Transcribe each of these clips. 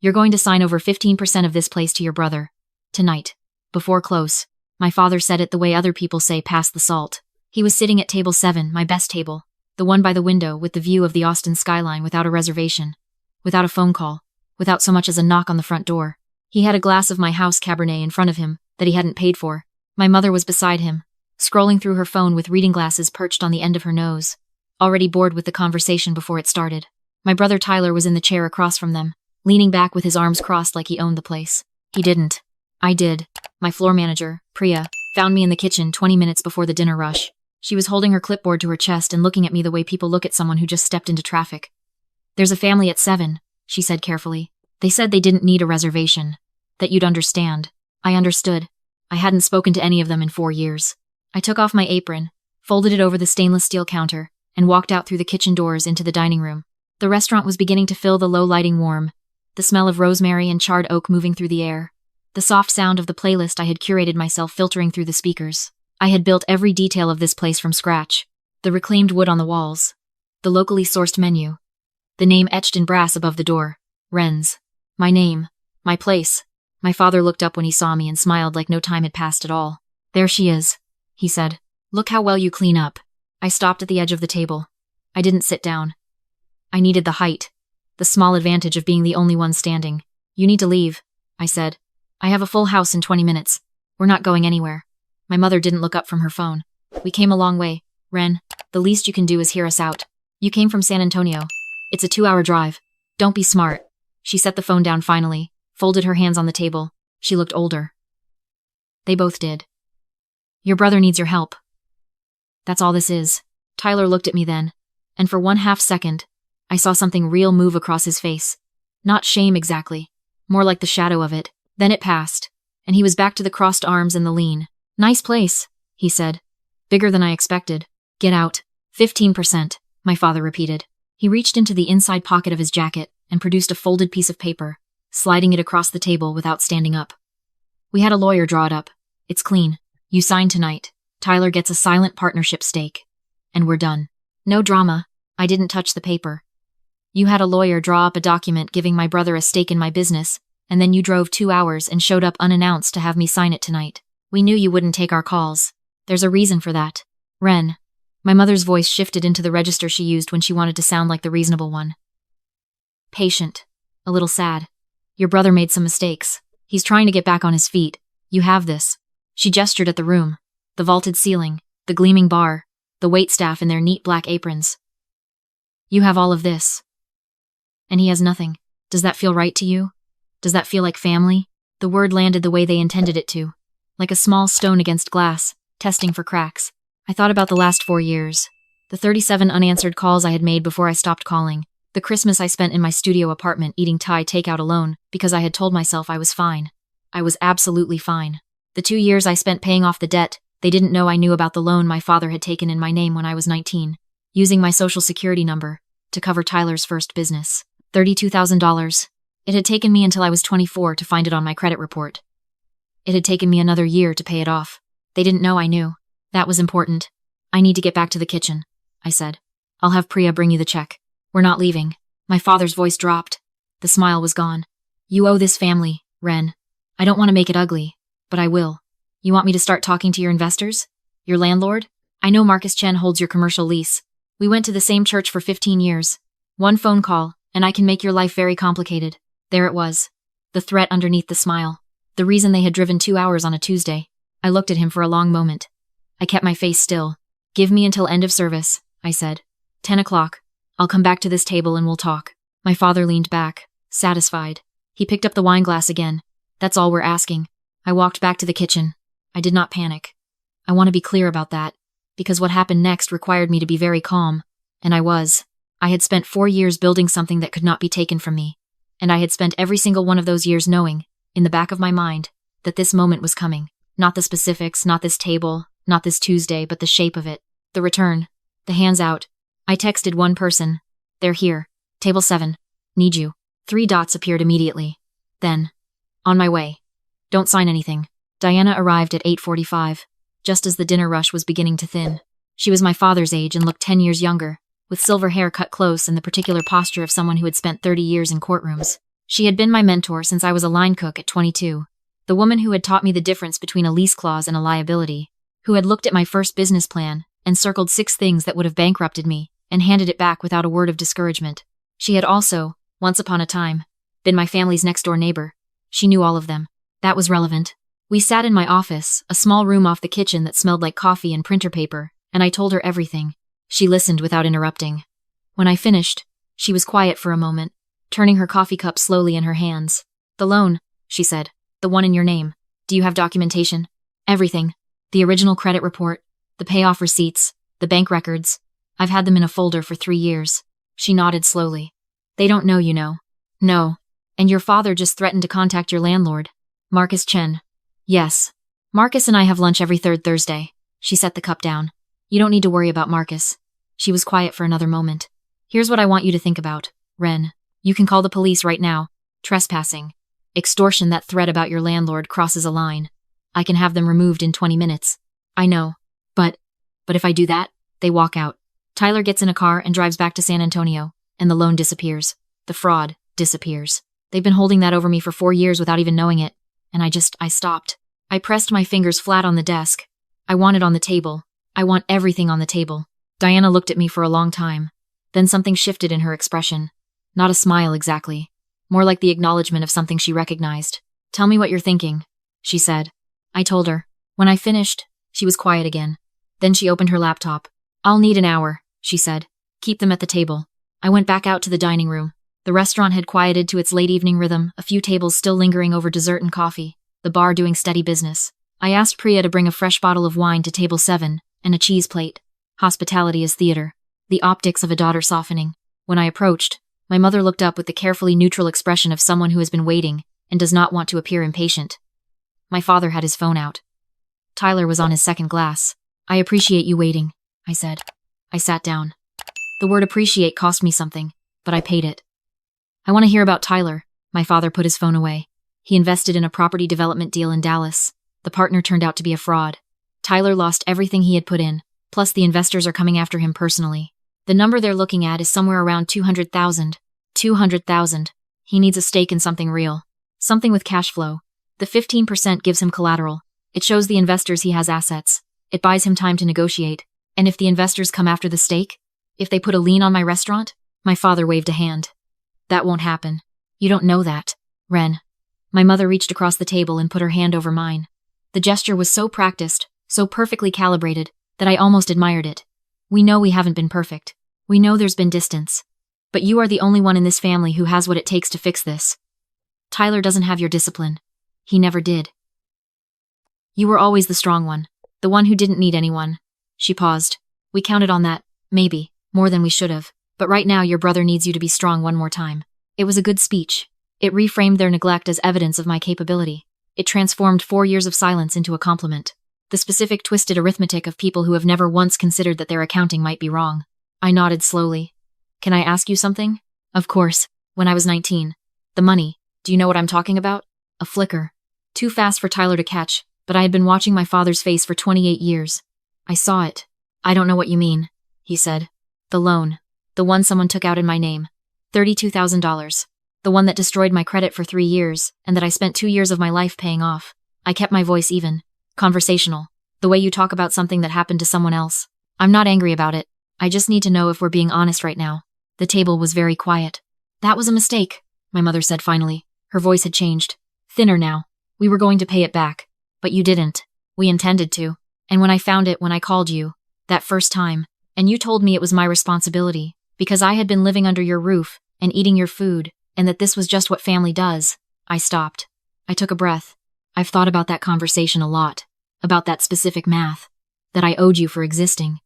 You're going to sign over 15% of this place to your brother. Tonight. Before close. My father said it the way other people say pass the salt. He was sitting at table 7, my best table. The one by the window with the view of the Austin skyline without a reservation. Without a phone call. Without so much as a knock on the front door. He had a glass of my house Cabernet in front of him that he hadn't paid for. My mother was beside him, scrolling through her phone with reading glasses perched on the end of her nose, already bored with the conversation before it started. My brother Tyler was in the chair across from them, leaning back with his arms crossed like he owned the place. He didn't. I did. My floor manager, Priya, found me in the kitchen 20 minutes before the dinner rush. She was holding her clipboard to her chest and looking at me the way people look at someone who just stepped into traffic. There's a family at 7, she said carefully. They said they didn't need a reservation. That you'd understand. I understood. I hadn't spoken to any of them in 4 years. I took off my apron, folded it over the stainless steel counter, and walked out through the kitchen doors into the dining room. The restaurant was beginning to fill the low lighting warm, the smell of rosemary and charred oak moving through the air. The soft sound of the playlist I had curated myself filtering through the speakers. I had built every detail of this place from scratch. The reclaimed wood on the walls. The locally sourced menu. The name etched in brass above the door. Wren's. My name. My place. My father looked up when he saw me and smiled like no time had passed at all. There she is, he said. Look how well you clean up. I stopped at the edge of the table. I didn't sit down. I needed the height. The small advantage of being the only one standing. You need to leave, I said. I have a full house in 20 minutes. We're not going anywhere. My mother didn't look up from her phone. We came a long way, Wren. The least you can do is hear us out. You came from San Antonio. It's a 2-hour drive. Don't be smart. She set the phone down finally, folded her hands on the table. She looked older. They both did. Your brother needs your help. That's all this is. Tyler looked at me then, and for 1/2 second, I saw something real move across his face. Not shame exactly, more like the shadow of it. Then it passed, and he was back to the crossed arms and the lean. Nice place, he said. Bigger than I expected. Get out. 15%, my father repeated. He reached into the inside pocket of his jacket and produced a folded piece of paper, sliding it across the table without standing up. We had a lawyer draw it up. It's clean. You sign tonight. Tyler gets a silent partnership stake. And we're done. No drama. I didn't touch the paper. You had a lawyer draw up a document giving my brother a stake in my business, and then you drove 2 hours and showed up unannounced to have me sign it tonight. We knew you wouldn't take our calls. There's a reason for that. Wren. My mother's voice shifted into the register she used when she wanted to sound like the reasonable one. Patient. A little sad. Your brother made some mistakes. He's trying to get back on his feet. You have this. She gestured at the room. The vaulted ceiling. The gleaming bar. The waitstaff in their neat black aprons. You have all of this. And he has nothing. Does that feel right to you? Does that feel like family? The word landed the way they intended it to. Like a small stone against glass, testing for cracks. I thought about the last 4 years. The 37 unanswered calls I had made before I stopped calling. The Christmas I spent in my studio apartment eating Thai takeout alone because I had told myself I was fine. I was absolutely fine. The 2 years I spent paying off the debt, they didn't know I knew about the loan my father had taken in my name when I was 19, using my social security number to cover Tyler's first business. $32,000. It had taken me until I was 24 to find it on my credit report. It had taken me another year to pay it off. They didn't know I knew. That was important. I need to get back to the kitchen, I said. I'll have Priya bring you the check. We're not leaving. My father's voice dropped. The smile was gone. You owe this family, Wren. I don't want to make it ugly, but I will. You want me to start talking to your investors? Your landlord? I know Marcus Chen holds your commercial lease. We went to the same church for 15 years. One phone call, and I can make your life very complicated. There it was. The threat underneath the smile. The reason they had driven 2 hours on a Tuesday. I looked at him for a long moment. I kept my face still. Give me until end of service, I said. 10 o'clock. I'll come back to this table and we'll talk. My father leaned back, satisfied. He picked up the wine glass again. That's all we're asking. I walked back to the kitchen. I did not panic. I want to be clear about that, because what happened next required me to be very calm, and I was. I had spent 4 years building something that could not be taken from me, and I had spent every single one of those years knowing, in the back of my mind, that this moment was coming. Not the specifics, not this table, not this Tuesday, but the shape of it. The return. The hands out. I texted one person. They're here. Table 7. Need you. 3 dots appeared immediately. Then. On my way. Don't sign anything. Diana arrived at 8:45, just as the dinner rush was beginning to thin. She was my father's age and looked 10 years younger, with silver hair cut close and the particular posture of someone who had spent 30 years in courtrooms. She had been my mentor since I was a line cook at 22. The woman who had taught me the difference between a lease clause and a liability, who had looked at my first business plan and circled 6 things that would have bankrupted me and handed it back without a word of discouragement. She had also, once upon a time, been my family's next-door neighbor. She knew all of them. That was relevant. We sat in my office, a small room off the kitchen that smelled like coffee and printer paper, and I told her everything. She listened without interrupting. When I finished, she was quiet for a moment, turning her coffee cup slowly in her hands. "The loan," she said. "The one in your name. Do you have documentation?" "Everything. The original credit report, the payoff receipts, the bank records. I've had them in a folder for 3 years. She nodded slowly. "They don't know, you know." "No. And your father just threatened to contact your landlord, Marcus Chen." "Yes. Marcus and I have lunch every 3rd Thursday." She set the cup down. "You don't need to worry about Marcus." She was quiet for another moment. "Here's what I want you to think about, Wren. You can call the police right now. Trespassing. Extortion. That threat about your landlord crosses a line. I can have them removed in 20 minutes. I know. But if I do that, they walk out. Tyler gets in a car and drives back to San Antonio, and the loan disappears. The fraud disappears. They've been holding that over me for 4 years without even knowing it, and I stopped. I pressed my fingers flat on the desk. I want it on the table. I want everything on the table." Diana looked at me for a long time. Then something shifted in her expression. Not a smile exactly. More like the acknowledgement of something she recognized. "Tell me what you're thinking," she said. I told her. When I finished, she was quiet again. Then she opened her laptop. "I'll need an hour," she said. "Keep them at the table." I went back out to the dining room. The restaurant had quieted to its late evening rhythm, a few tables still lingering over dessert and coffee, the bar doing steady business. I asked Priya to bring a fresh bottle of wine to table 7, and a cheese plate. Hospitality is theater. The optics of a daughter softening. When I approached, my mother looked up with the carefully neutral expression of someone who has been waiting and does not want to appear impatient. My father had his phone out. Tyler was on his 2nd glass. "I appreciate you waiting," I said. I sat down. The word appreciate cost me something, but I paid it. "I want to hear about Tyler." My father put his phone away. He invested in a property development deal in Dallas. The partner turned out to be a fraud. Tyler lost everything he had put in, plus the investors are coming after him personally. The number they're looking at is somewhere around 200,000. 200,000. He needs a stake in something real. Something with cash flow. The 15% gives him collateral. It shows the investors he has assets. It buys him time to negotiate. And if the investors come after the stake? If they put a lien on my restaurant? My father waved a hand. "That won't happen. You don't know that, Wren." My mother reached across the table and put her hand over mine. The gesture was so practiced, so perfectly calibrated, that I almost admired it. "We know we haven't been perfect. We know there's been distance. But you are the only one in this family who has what it takes to fix this. Tyler doesn't have your discipline. He never did. You were always the strong one, the one who didn't need anyone." She paused. "We counted on that, maybe, more than we should have. But right now your brother needs you to be strong one more time." It was a good speech. It reframed their neglect as evidence of my capability. It transformed 4 years of silence into a compliment. The specific twisted arithmetic of people who have never once considered that their accounting might be wrong. I nodded slowly. "Can I ask you something?" "Of course. When I was 19. The money. Do you know what I'm talking about?" A flicker. Too fast for Tyler to catch, but I had been watching my father's face for 28 years. I saw it. "I don't know what you mean," he said. "The loan. The one someone took out in my name. $32,000. The one that destroyed my credit for 3 years, and that I spent 2 years of my life paying off." I kept my voice even. "Conversational. The way you talk about something that happened to someone else. I'm not angry about it. I just need to know if we're being honest right now." The table was very quiet. "That was a mistake," my mother said finally. Her voice had changed. Thinner now. "We were going to pay it back. But you didn't. We intended to. And when I found it when I called you, that first time, and you told me it was my responsibility, because I had been living under your roof and eating your food, and that this was just what family does," I stopped. I took a breath. I've thought about that conversation a lot. About that specific math. That I owed you for existing.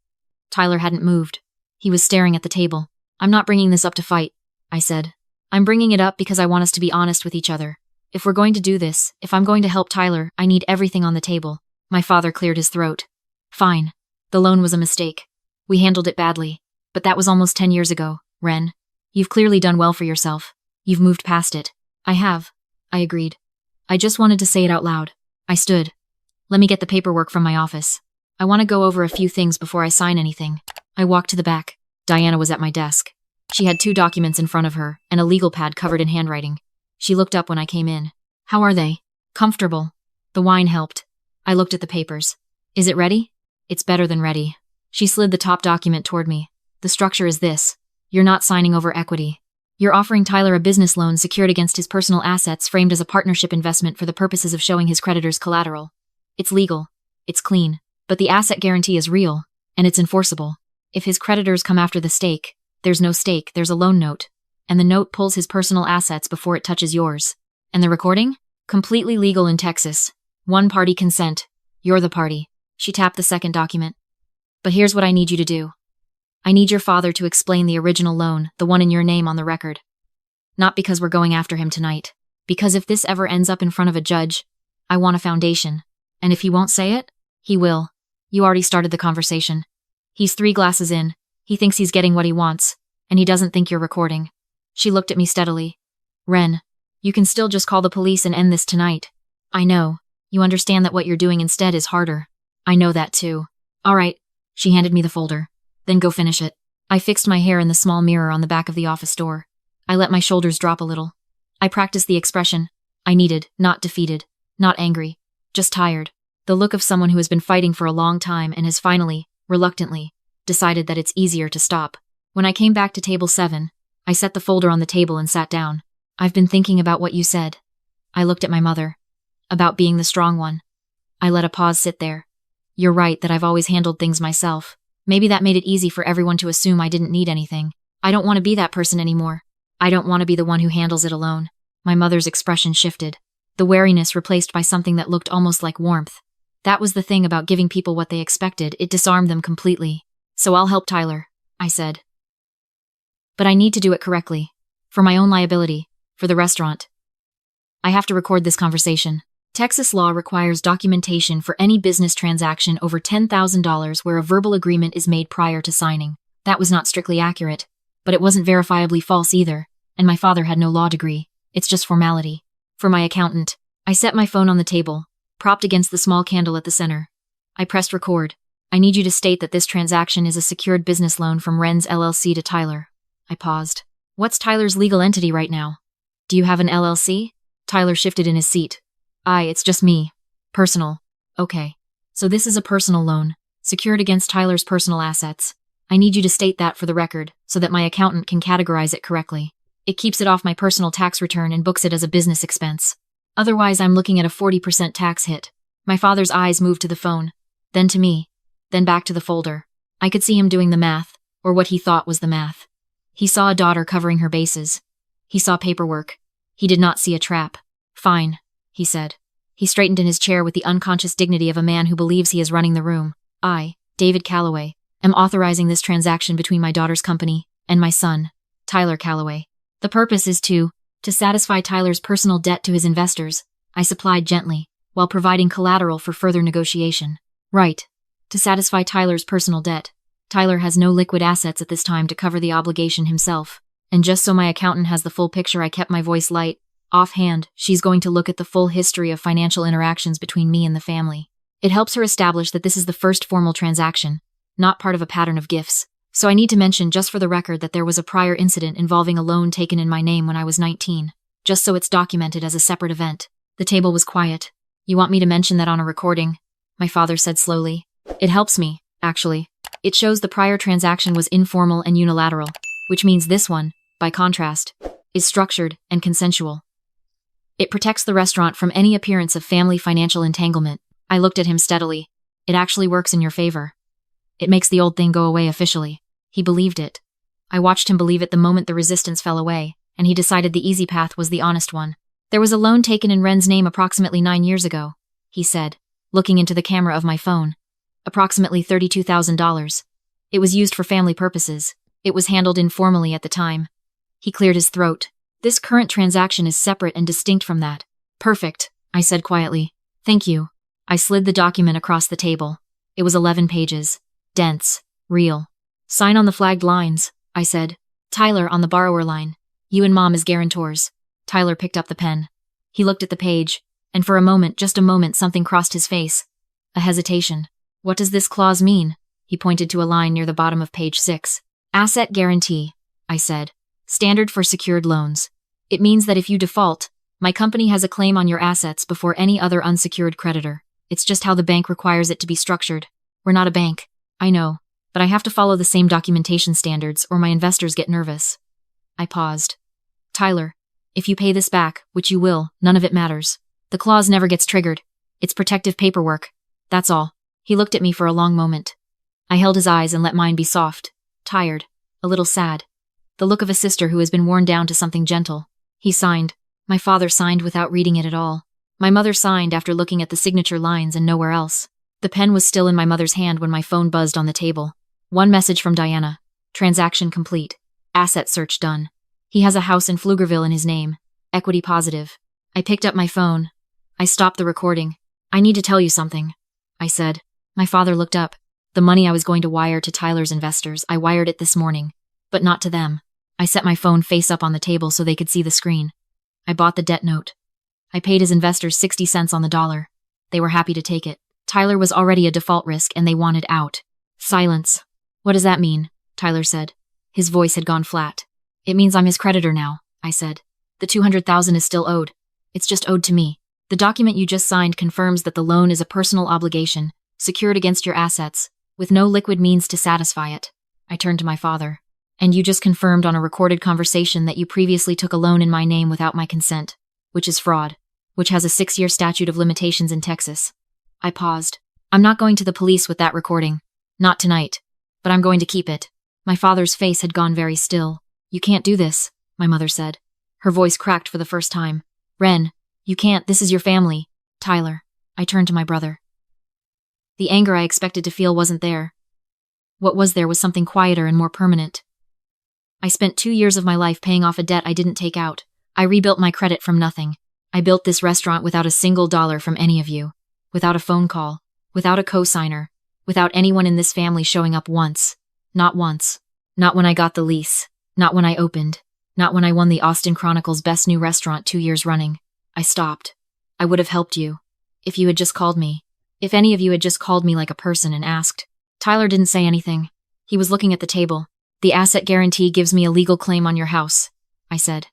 Tyler hadn't moved. He was staring at the table. "I'm not bringing this up to fight," I said. "I'm bringing it up because I want us to be honest with each other. If we're going to do this, if I'm going to help Tyler, I need everything on the table." My father cleared his throat. "Fine. The loan was a mistake. We handled it badly. But that was almost 10 years ago, Wren. You've clearly done well for yourself. You've moved past it." "I have," I agreed. I just wanted to say it out loud. I stood. "Let me get the paperwork from my office. I want to go over a few things before I sign anything." I walked to the back. Diana was at my desk. She had 2 documents in front of her, and a legal pad covered in handwriting. She looked up when I came in. How are they? Comfortable. The wine helped. I looked at the papers. Is it ready? It's better than ready. She slid the top document toward me. The structure is this. You're not signing over equity. You're offering Tyler a business loan secured against his personal assets framed as a partnership investment for the purposes of showing his creditors collateral. It's legal. It's clean. But the asset guarantee is real, and it's enforceable. If his creditors come after the stake, there's no stake, there's a loan note. And the note pulls his personal assets before it touches yours. And the recording? Completely legal in Texas. One party consent. You're the party. She tapped the second document. But here's what I need you to do. I need your father to explain the original loan, the one in your name on the record. Not because we're going after him tonight. Because if this ever ends up in front of a judge, I want a foundation. And if he won't say it, he will. You already started the conversation. He's 3 glasses in. He thinks he's getting what he wants, and he doesn't think you're recording. She looked at me steadily. Wren, you can still just call the police and end this tonight. I know. You understand that what you're doing instead is harder. I know that too. All right. She handed me the folder. Then go finish it. I fixed my hair in the small mirror on the back of the office door. I let my shoulders drop a little. I practiced the expression. I needed, not defeated, not angry, just tired. The look of someone who has been fighting for a long time and has finally, reluctantly, decided that it's easier to stop. When I came back to table 7, I set the folder on the table and sat down. I've been thinking about what you said. I looked at my mother. About being the strong one. I let a pause sit there. You're right that I've always handled things myself. Maybe that made it easy for everyone to assume I didn't need anything. I don't want to be that person anymore. I don't want to be the one who handles it alone. My mother's expression shifted. The wariness replaced by something that looked almost like warmth. That was the thing about giving people what they expected. It disarmed them completely. So I'll help Tyler, I said. But I need to do it correctly. For my own liability. For the restaurant. I have to record this conversation. Texas law requires documentation for any business transaction over $10,000 where a verbal agreement is made prior to signing. That was not strictly accurate, but it wasn't verifiably false either, and my father had no law degree. It's just formality. For my accountant, I set my phone on the table, propped against the small candle at the center. I pressed record. I need you to state that this transaction is a secured business loan from Wren's LLC to Tyler. I paused. What's Tyler's legal entity right now? Do you have an LLC? Tyler shifted in his seat. It's just me. Personal. Okay. So this is a personal loan, secured against Tyler's personal assets. I need you to state that for the record, so that my accountant can categorize it correctly. It keeps it off my personal tax return and books it as a business expense. Otherwise, I'm looking at a 40% tax hit. My father's eyes moved to the phone, then to me, then back to the folder. I could see him doing the math, or what he thought was the math. He saw a daughter covering her bases. He saw paperwork. He did not see a trap. Fine, he said. He straightened in his chair with the unconscious dignity of a man who believes he is running the room. I, David Calloway, am authorizing this transaction between my daughter's company and my son, Tyler Calloway. The purpose is to satisfy Tyler's personal debt to his investors, I supplied gently, while providing collateral for further negotiation. Right. To satisfy Tyler's personal debt. Tyler has no liquid assets at this time to cover the obligation himself. And just so my accountant has the full picture, I kept my voice light. Offhand, she's going to look at the full history of financial interactions between me and the family. It helps her establish that this is the first formal transaction, not part of a pattern of gifts. So I need to mention just for the record that there was a prior incident involving a loan taken in my name when I was 19, just so it's documented as a separate event. The table was quiet. You want me to mention that on a recording? My father said slowly. It helps me, actually. It shows the prior transaction was informal and unilateral, which means this one, by contrast, is structured and consensual. It protects the restaurant from any appearance of family financial entanglement. I looked at him steadily. It actually works in your favor. It makes the old thing go away officially. He believed it. I watched him believe it the moment the resistance fell away, and he decided the easy path was the honest one. There was a loan taken in Wren's name approximately 9 years ago, he said, looking into the camera of my phone. Approximately $32,000. It was used for family purposes. It was handled informally at the time. He cleared his throat. This current transaction is separate and distinct from that. Perfect, I said quietly. Thank you. I slid the document across the table. It was 11 pages. Dense. Real. Sign on the flagged lines, I said. Tyler on the borrower line. You and Mom as guarantors. Tyler picked up the pen. He looked at the page, and for a moment, just a moment, something crossed his face. A hesitation. What does this clause mean? He pointed to a line near the bottom of page 6. Asset guarantee, I said. Standard for secured loans. It means that if you default, my company has a claim on your assets before any other unsecured creditor. It's just how the bank requires it to be structured. We're not a bank. I know, but I have to follow the same documentation standards or my investors get nervous. I paused. Tyler, if you pay this back, which you will, none of it matters. The clause never gets triggered. It's protective paperwork. That's all. He looked at me for a long moment. I held his eyes and let mine be soft, tired, a little sad. The look of a sister who has been worn down to something gentle. He signed. My father signed without reading it at all. My mother signed after looking at the signature lines and nowhere else. The pen was still in my mother's hand when my phone buzzed on the table. One message from Diana. Transaction complete. Asset search done. He has a house in Pflugerville in his name. Equity positive. I picked up my phone. I stopped the recording. I need to tell you something, I said. My father looked up. The money I was going to wire to Tyler's investors, I wired it this morning. But not to them. I set my phone face up on the table so they could see the screen. I bought the debt note. I paid his investors 60 cents on the dollar. They were happy to take it. Tyler was already a default risk and they wanted out. Silence. What does that mean? Tyler said. His voice had gone flat. It means I'm his creditor now, I said. The $200,000 is still owed. It's just owed to me. The document you just signed confirms that the loan is a personal obligation, secured against your assets, with no liquid means to satisfy it. I turned to my father. And you just confirmed on a recorded conversation that you previously took a loan in my name without my consent, which is fraud, which has a 6-year statute of limitations in Texas. I paused. I'm not going to the police with that recording. Not tonight. But I'm going to keep it. My father's face had gone very still. You can't do this, my mother said. Her voice cracked for the first time. Wren, you can't, this is your family. Tyler. I turned to my brother. The anger I expected to feel wasn't there. What was there was something quieter and more permanent. I spent 2 years of my life paying off a debt I didn't take out. I rebuilt my credit from nothing. I built this restaurant without a single dollar from any of you. Without a phone call. Without a co-signer. Without anyone in this family showing up once. Not once. Not when I got the lease. Not when I opened. Not when I won the Austin Chronicle's Best New Restaurant 2 years running. I stopped. I would have helped you. If you had just called me. If any of you had just called me like a person and asked. Tyler didn't say anything. He was looking at the table. The asset guarantee gives me a legal claim on your house, I said.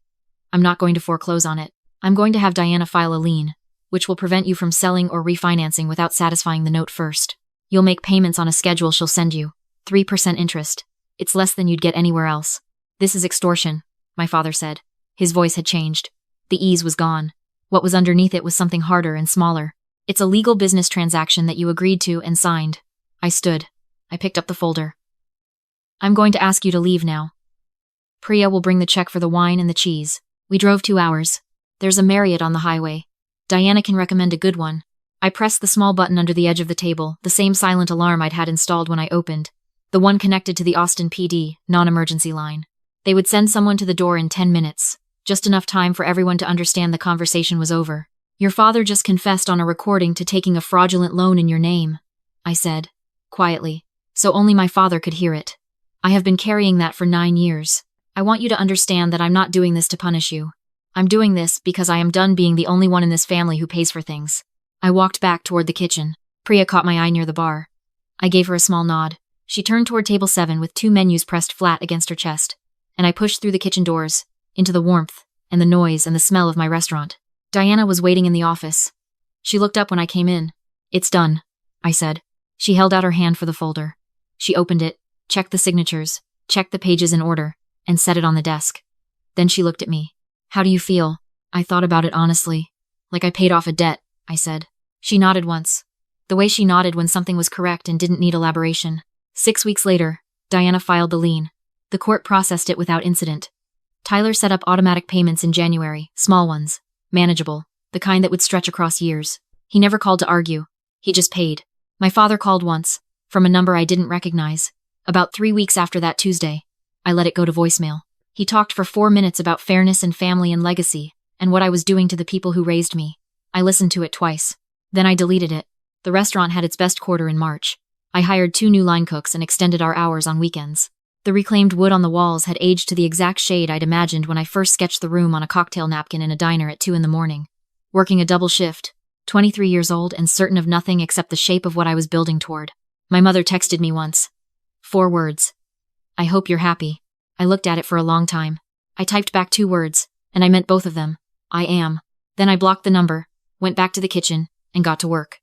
I'm not going to foreclose on it. I'm going to have Diana file a lien, which will prevent you from selling or refinancing without satisfying the note first. You'll make payments on a schedule she'll send you. 3% interest. It's less than you'd get anywhere else. This is extortion, my father said. His voice had changed. The ease was gone. What was underneath it was something harder and smaller. It's a legal business transaction that you agreed to and signed. I stood. I picked up the folder. I'm going to ask you to leave now. Priya will bring the check for the wine and the cheese. We drove 2 hours. There's a Marriott on the highway. Diana can recommend a good one. I pressed the small button under the edge of the table, the same silent alarm I'd had installed when I opened. The one connected to the Austin PD, non-emergency line. They would send someone to the door in 10 minutes. Just enough time for everyone to understand the conversation was over. Your father just confessed on a recording to taking a fraudulent loan in your name, I said, quietly, so only my father could hear it. I have been carrying that for 9 years. I want you to understand that I'm not doing this to punish you. I'm doing this because I am done being the only one in this family who pays for things. I walked back toward the kitchen. Priya caught my eye near the bar. I gave her a small nod. She turned toward table 7 with 2 menus pressed flat against her chest, and I pushed through the kitchen doors, into the warmth, and the noise and the smell of my restaurant. Diana was waiting in the office. She looked up when I came in. It's done, I said. She held out her hand for the folder. She opened it, checked the signatures, checked the pages in order, and set it on the desk. Then she looked at me. How do you feel? I thought about it honestly. Like I paid off a debt, I said. She nodded once. The way she nodded when something was correct and didn't need elaboration. 6 weeks later, Diana filed the lien. The court processed it without incident. Tyler set up automatic payments in January, small ones, manageable, the kind that would stretch across years. He never called to argue. He just paid. My father called once, from a number I didn't recognize. About 3 weeks after that Tuesday, I let it go to voicemail. He talked for 4 minutes about fairness and family and legacy, and what I was doing to the people who raised me. I listened to it twice. Then I deleted it. The restaurant had its best quarter in March. I hired 2 new line cooks and extended our hours on weekends. The reclaimed wood on the walls had aged to the exact shade I'd imagined when I first sketched the room on a cocktail napkin in a diner at 2 a.m. Working a double shift, 23 years old and certain of nothing except the shape of what I was building toward. My mother texted me once. 4 words. I hope you're happy. I looked at it for a long time. I typed back 2 words. And I meant both of them. I am. Then I blocked the number, went back to the kitchen, and got to work.